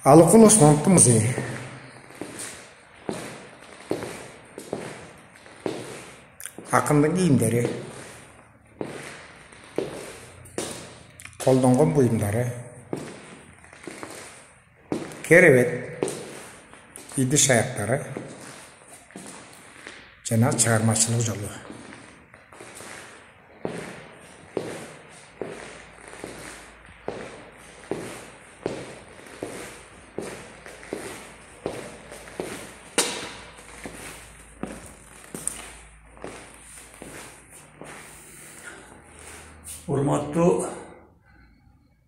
Алыкул Осмоновдун музейи. Акындын кийимдери, колдонгон буюмдары, керебет, идиш аяктары жана чыгармачылык жолу. Урматтуу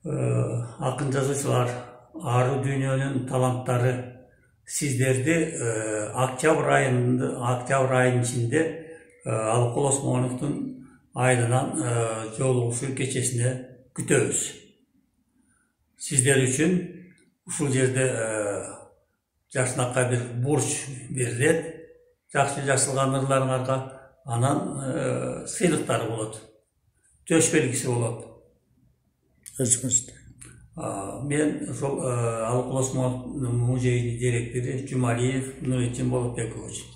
акын жазуучулар, ары дүйнөнүн таланттары, сиздерди октябрь айынын ичинде Алыкул Осмоновдун айылынан жолугушуу кечесине күтөбүз. Сиздер үчүн ушул жерде жакшынакай бир бурч берилет, жакшы жасалган ырларыңарга анан сыйлыктары болот. Төш белгisi болот. Өзүңүздө. Мен ошол Алыкул Осмонов музейинин директору Жумалиев Нуритдин Болотбекович.